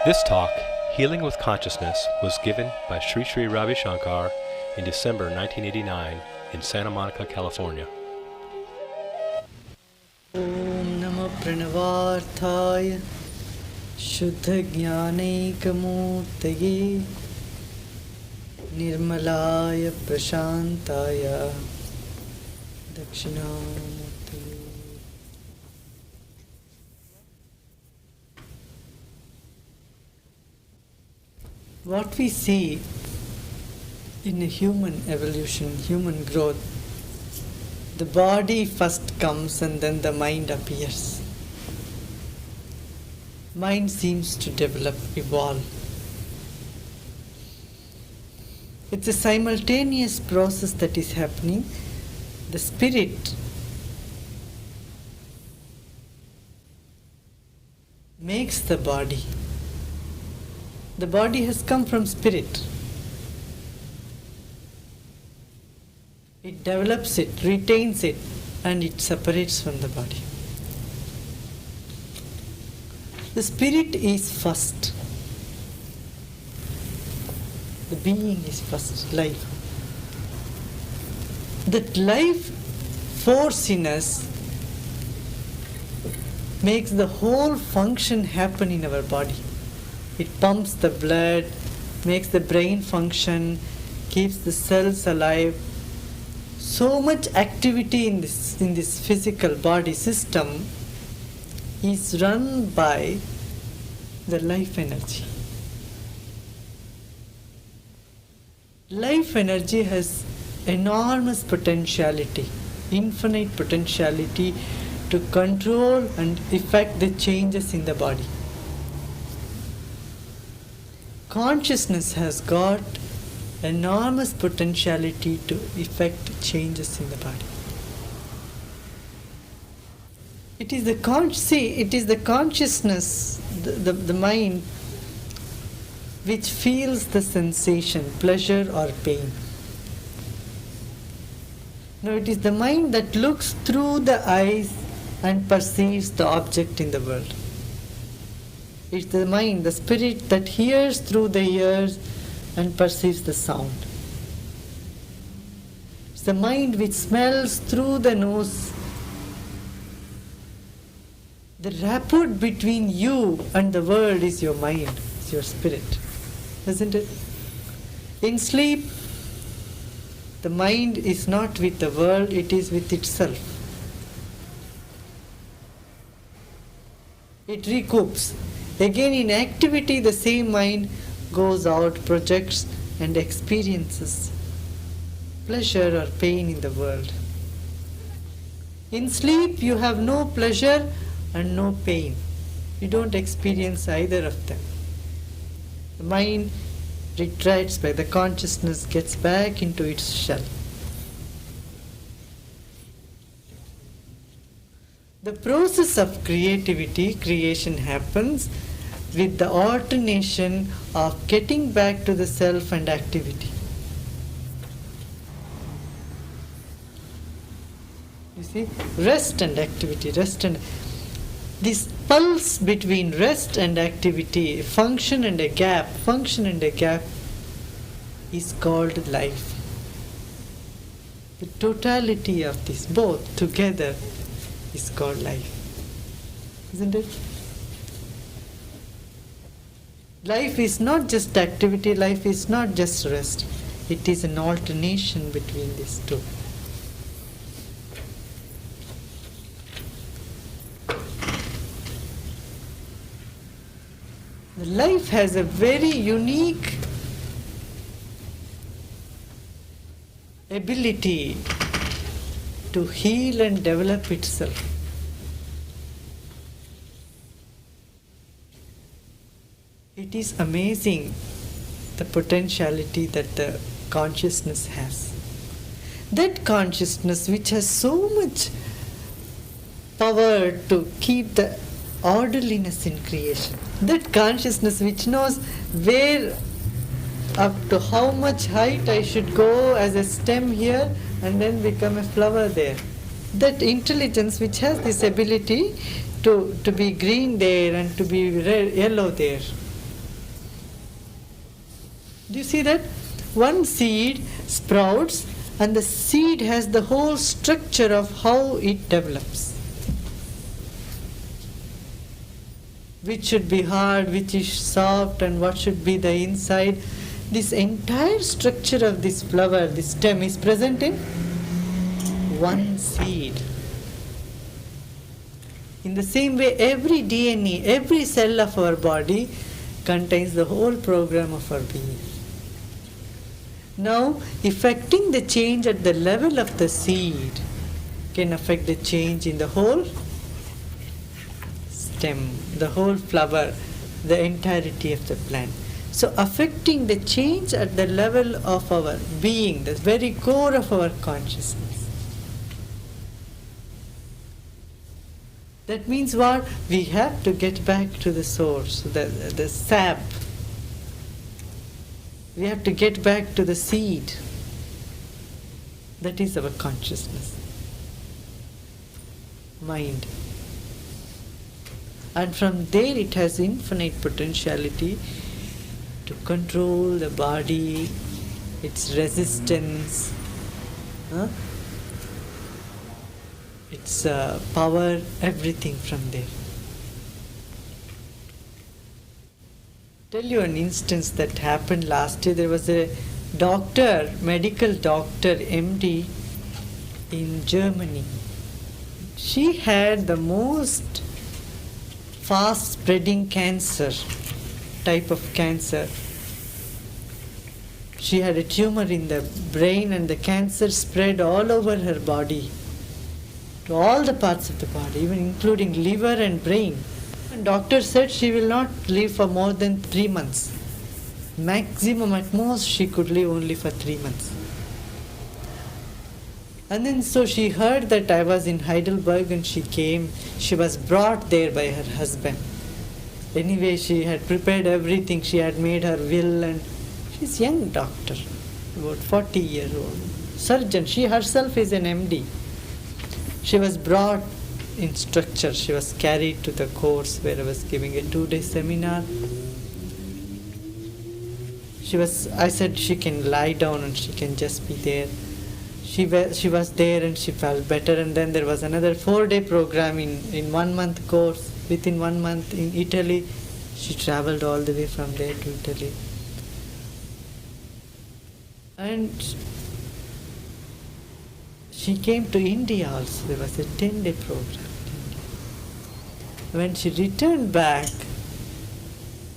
This talk, Healing with Consciousness, was given by SriSri Ravi Shankar in December 1989 in Santa Monica, California. Om Namo Pranavarthaya Shuddha Jnanaekamurtaye Nirmalaya Prashantaya Dakshinamurtaye. What we see in a human evolution, human growth, the body first comes and then the mind appears. Mind seems to develop, evolve. It's a simultaneous process that is happening. The spirit makes the body. The body has come from spirit. It develops it, retains it, and it separates from the body. The spirit is first. The being is first, life. That life force in us makes the whole function happen in our body. It pumps the blood, makes the brain function, keeps the cells alive. So much activity in this physical body system is run by the life energy. Life energy has enormous potentiality, infinite potentiality to control and effect the changes in the body. Consciousness has got enormous potentiality to effect changes in the body. It is the consciousness, the mind, which feels the sensation, pleasure or pain. Now it is the mind that looks through the eyes and perceives the object in the world. It's the mind, the spirit, that hears through the ears and perceives the sound. It's the mind which smells through the nose. The rapport between you and the world is your mind, is your spirit, isn't it? In sleep, the mind is not with the world, it is with itself. It recoups. Again, in activity, the same mind goes out, projects and experiences pleasure or pain in the world. In sleep, you have no pleasure and no pain. You don't experience either of them. The mind retreats back, the consciousness gets back into its shell. The process of creation happens with the alternation of getting back to the self and activity. You see, rest and activity, this pulse between rest and activity, function and a gap is called life. The totality of this, both together, is called life. Isn't it? Life is not just activity, life is not just rest. It is an alternation between these two. Life has a very unique ability to heal and develop itself. It is amazing the potentiality that the consciousness has. That consciousness which has so much power to keep the orderliness in creation. That consciousness which knows where up to how much height I should go as a stem here and then become a flower there. That intelligence which has this ability to be green there and to be red, yellow there. Do you see that? One seed sprouts, and the seed has the whole structure of how it develops. Which should be hard, which is soft, and what should be the inside. This entire structure of this flower, this stem, is present in one seed. In the same way, every DNA, every cell of our body contains the whole program of our being. Now, effecting the change at the level of the seed can affect the change in the whole stem, the whole flower, the entirety of the plant. So, affecting the change at the level of our being, the very core of our consciousness. That means what? We have to get back to the source, the sap. We have to get back to the seed. That is our consciousness. Mind. And from there it has infinite potentiality to control the body, its resistance, its power, everything from there. Tell you an instance that happened last year. There was a doctor, medical doctor, MD in Germany. She had the most fast spreading cancer, type of cancer. She had a tumor in the brain, and the cancer spread all over her body, to all the parts of the body, even including liver and brain. And doctor said she will not live for more than 3 months. Maximum, at most, she could live only for 3 months. And then so she heard that I was in Heidelberg, and she came. She was brought there by her husband. Anyway, she had prepared everything. She had made her will, and she's a young doctor, about 40 years old. Surgeon. She herself is an MD. She was brought in structure. She was carried to the course where I was giving a 2-day seminar. I said she can lie down and she can just be there. She was there and she felt better, and then there was another 4-day program in 1 month course. Within 1 month in Italy, she traveled all the way from there to Italy. And she came to India also. There was a 10-day program. When she returned back,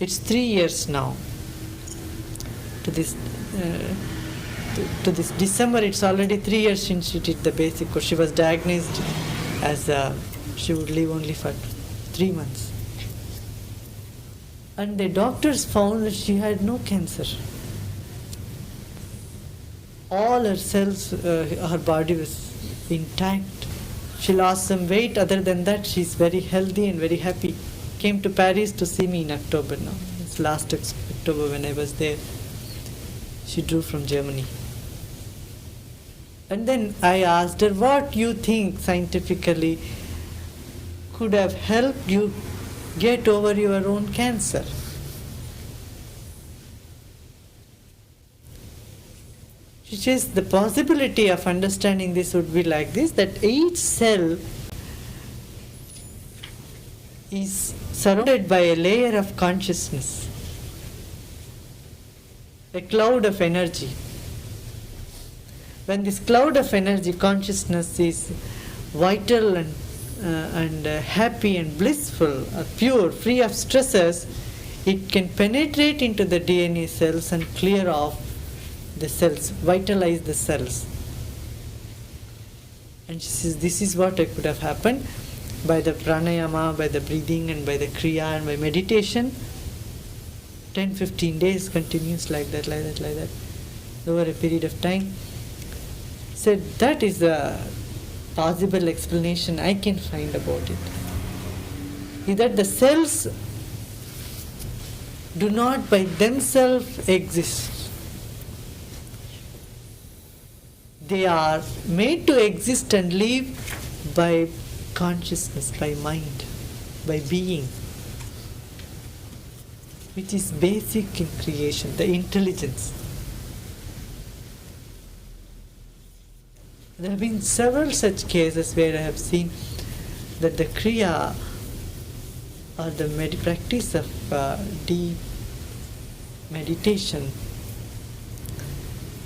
it's 3 years now. To this December, it's already 3 years since she did the basic course. She was diagnosed as she would live only for 3 months. And the doctors found that she had no cancer. All her cells, her body was intact. She lost some weight. Other than that, she's very healthy and very happy. Came to Paris to see me in October now. It's last October when I was there. She drew from Germany. And then I asked her, what you think scientifically could have helped you get over your own cancer? She says the possibility of understanding this would be like this, that each cell is surrounded by a layer of consciousness, a cloud of energy. When this cloud of energy, consciousness, is vital and happy and blissful, pure, free of stresses, it can penetrate into the DNA cells and clear off the cells, vitalize the cells. And she says this is what could have happened by the pranayama, by the breathing and by the kriya and by meditation. 10-15 days continues like that, over a period of time. Said that is a possible explanation I can find about it. Is that the cells do not by themselves exist. They are made to exist and live by consciousness, by mind, by being. which is basic in creation, the intelligence. There have been several such cases where I have seen that the Kriya or the practice of deep meditation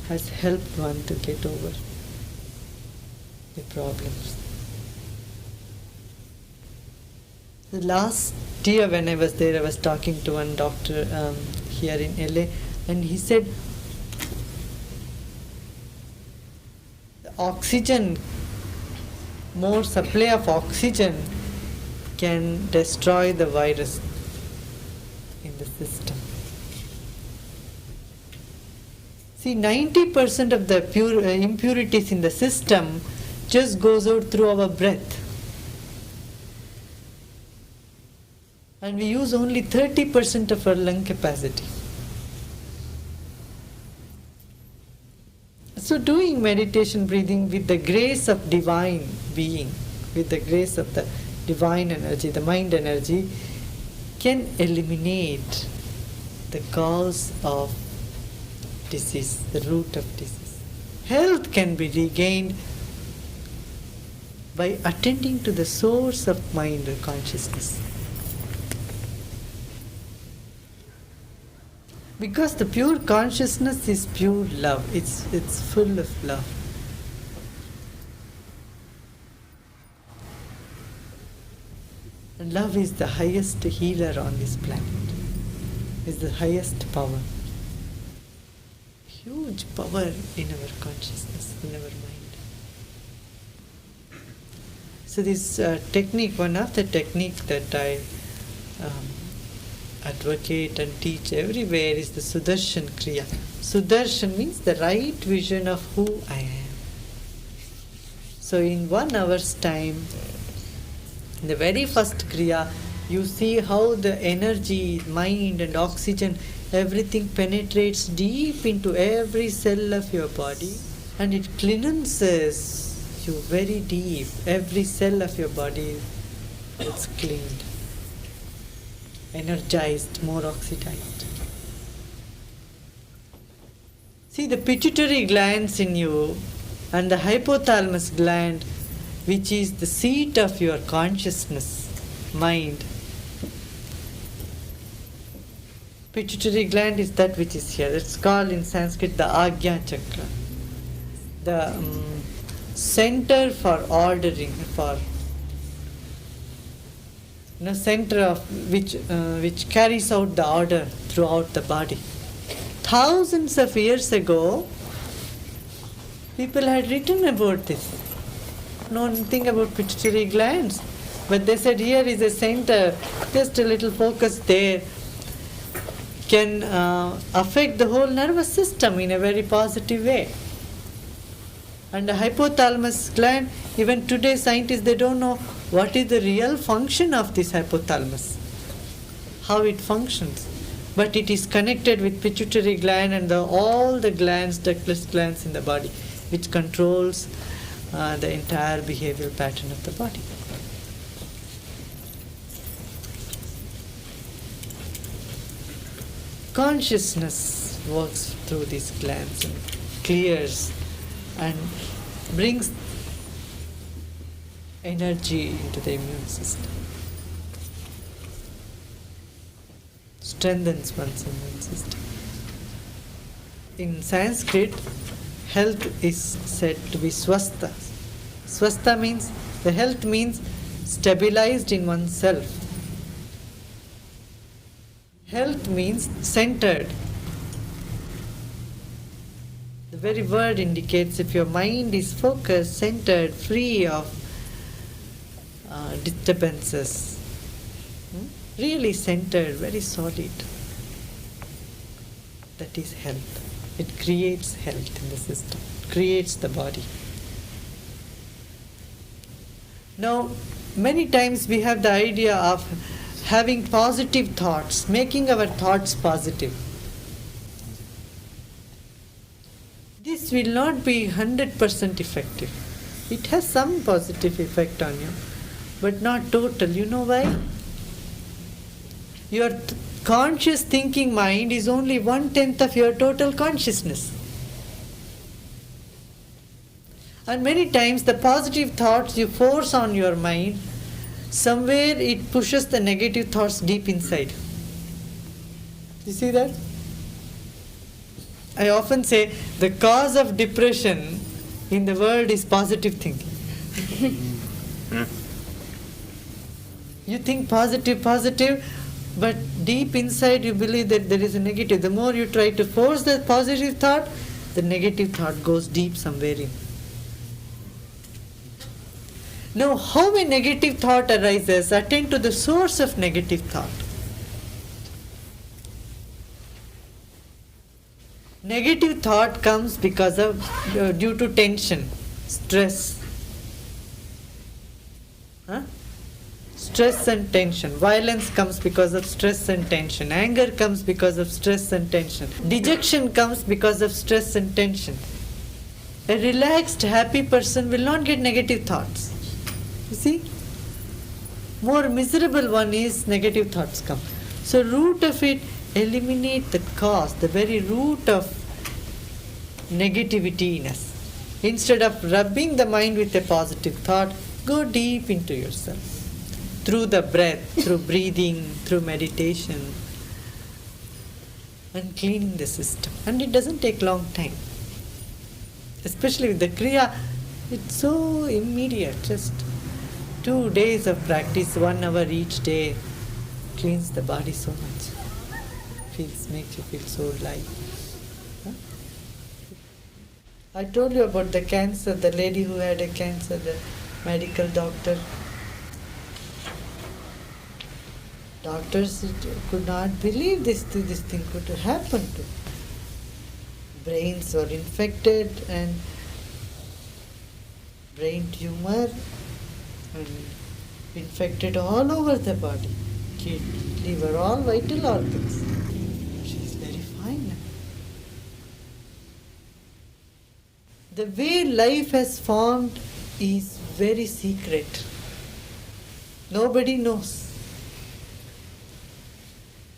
has helped one to get over the problems. The last year when I was there, I was talking to one doctor here in LA, and he said, oxygen, more supply of oxygen can destroy the virus in the system. See, 90% of the impurities in the system just goes out through our breath. And we use only 30% of our lung capacity. So doing meditation breathing with the grace of divine being, with the grace of the divine energy, the mind energy, can eliminate the cause of disease, the root of disease. Health can be regained by attending to the source of mind or consciousness. Because the pure consciousness is pure love. It's full of love. And love is the highest healer on this planet. Is the highest power. Huge power in our consciousness, in our mind. So this technique, one of the technique that I advocate and teach everywhere is the Sudarshan Kriya. Sudarshan means the right vision of who I am. So in 1 hour's time, in the very first Kriya, you see how the energy, mind and oxygen, everything penetrates deep into every cell of your body and it cleanses you very deep. Every cell of your body is cleaned, energized, more oxidized. See, the pituitary glands in you and the hypothalamus gland, which is the seat of your consciousness, mind. Pituitary gland is that which is here. It's called in Sanskrit the Agya Chakra. The center for ordering, for center of which carries out the order throughout the body. Thousands of years ago, people had written about this. Know nothing about pituitary glands, but they said here is a center, just a little focus there can affect the whole nervous system in a very positive way. And the hypothalamus gland, even today scientists, they don't know what is the real function of this hypothalamus, how it functions. But it is connected with pituitary gland and all the glands, ductless glands in the body, which controls the entire behavioral pattern of the body. Consciousness works through these glands and clears and brings energy into the immune system, strengthens one's immune system. In Sanskrit, health is said to be swastha. Swastha means, the health means stabilized in oneself. Health means centered. The very word indicates if your mind is focused, centered, free of disturbances, really centered, very solid. That is health. It creates health in the system, creates the body. Now, many times we have the idea of having positive thoughts, making our thoughts positive. This will not be 100% effective. It has some positive effect on you, but not total. You know why? Your conscious thinking mind is only 1/10 of your total consciousness. And many times the positive thoughts you force on your mind, somewhere it pushes the negative thoughts deep inside. You see that? I often say the cause of depression in the world is positive thinking. You think positive, but deep inside you believe that there is a negative. The more you try to force the positive thought, the negative thought goes deep somewhere in. Now, how a negative thought arises, attend to the source of negative thought. Negative thought comes because of due to tension, stress. Stress and tension. Violence comes because of stress and tension. Anger comes because of stress and tension. Dejection comes because of stress and tension. A relaxed, happy person will not get negative thoughts. You see? More miserable one is negative thoughts come. So root of it, eliminate the cause, the very root of negativity in us. Instead of rubbing the mind with a positive thought, go deep into yourself. Through the breath, through breathing, through meditation, and cleaning the system. And it doesn't take long time. Especially with the Kriya, it's so immediate. Just 2 days of practice, 1 hour each day, cleans the body so much. Makes you feel so light. I told you about the cancer, the lady who had a cancer, the medical doctor. Doctors could not believe this thing could happen to. Brains were infected and brain tumor and infected all over the body. Kidney, liver, all vital organs. She is very fine now. The way life has formed is very secret. Nobody knows.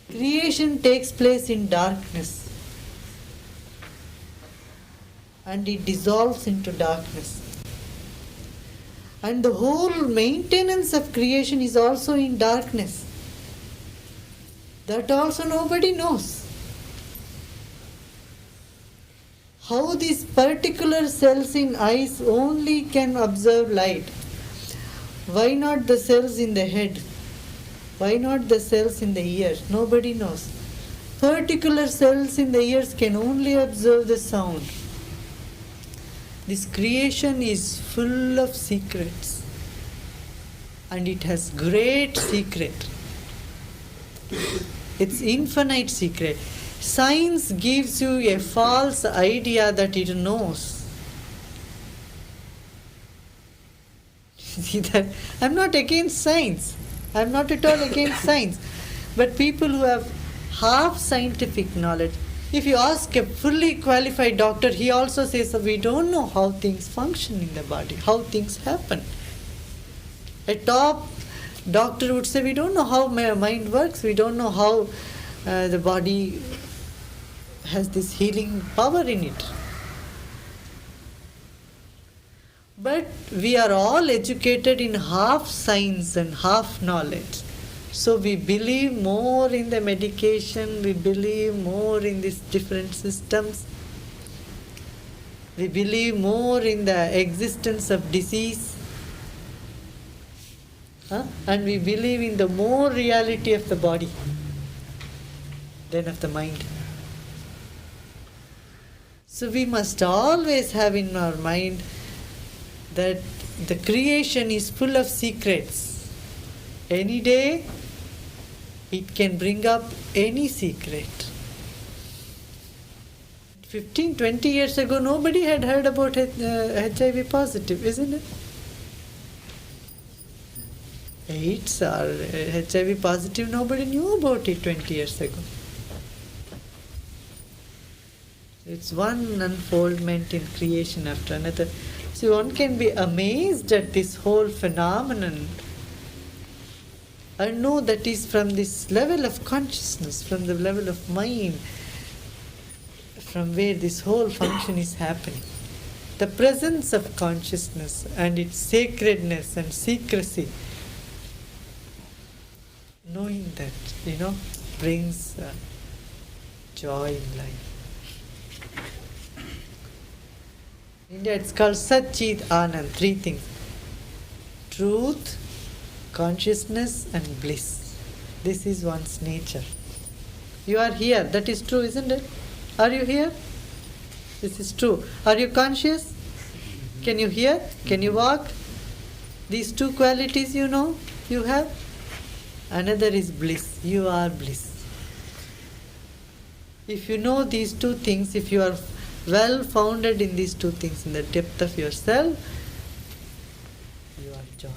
Creation takes place in darkness and it dissolves into darkness. And the whole maintenance of creation is also in darkness. That also nobody knows. How these particular cells in eyes only can observe light. Why not the cells in the head? Why not the cells in the ears? Nobody knows. Particular cells in the ears can only observe the sound. This creation is full of secrets. And it has great secret. It's infinite secret. Science gives you a false idea that it knows. See that? I'm not against science. I'm not at all against science. But people who have half scientific knowledge, if you ask a fully qualified doctor, he also says, we don't know how things function in the body, how things happen. A top doctor would say, we don't know how my mind works, we don't know how the body has this healing power in it. But we are all educated in half science and half knowledge. So we believe more in the medication, we believe more in these different systems. We believe more in the existence of disease. And we believe in the more reality of the body than of the mind. So we must always have in our mind that the creation is full of secrets. Any day, it can bring up any secret. 15, 20 years ago, nobody had heard about HIV positive, isn't it? AIDS or HIV positive, nobody knew about it 20 years ago. It's one unfoldment in creation after another. So one can be amazed at this whole phenomenon. I know that is from this level of consciousness, from the level of mind, from where this whole function is happening. The presence of consciousness and its sacredness and secrecy, knowing that, brings joy in life. In India it's called Satchit Anand, three things. Truth, consciousness and bliss. This is one's nature. You are here, that is true, isn't it? Are you here? This is true. Are you conscious? Can you hear? Can you walk? These two qualities you have. Another is bliss. You are bliss. If you know these two things, if you are well founded in these two things, in the depth of yourself, you are joy.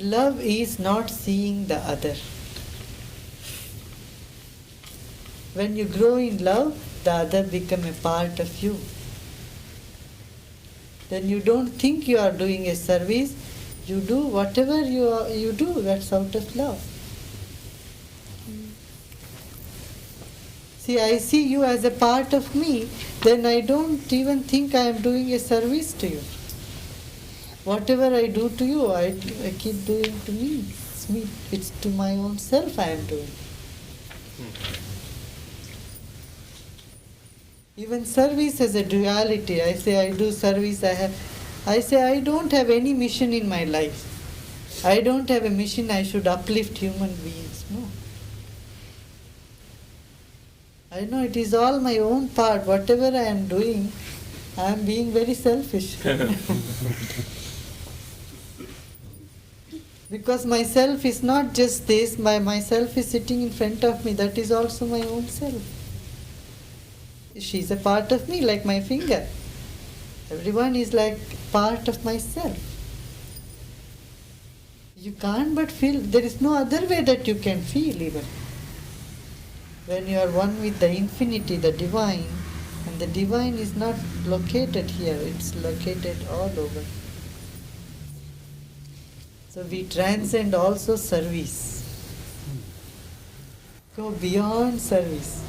Love is not seeing the other. When you grow in love, the other become a part of you. Then you don't think you are doing a service. You do whatever you do, that's out of love. See, I see you as a part of me, then I don't even think I am doing a service to you. Whatever I do to you, I keep doing to me. It's me. It's to my own self I am doing. Even service has a duality. I say I do service, I say I don't have any mission in my life. I don't have a mission I should uplift human beings. No. I know it is all my own part. Whatever I am doing, I am being very selfish. Because myself is not just this, myself is sitting in front of me. That is also my own self. She is a part of me, like my finger. Everyone is like part of myself. You can't but feel. There is no other way that you can feel even. When you are one with the infinity, the divine, and the divine is not located here, it's located all over. So we transcend also service. Go beyond service.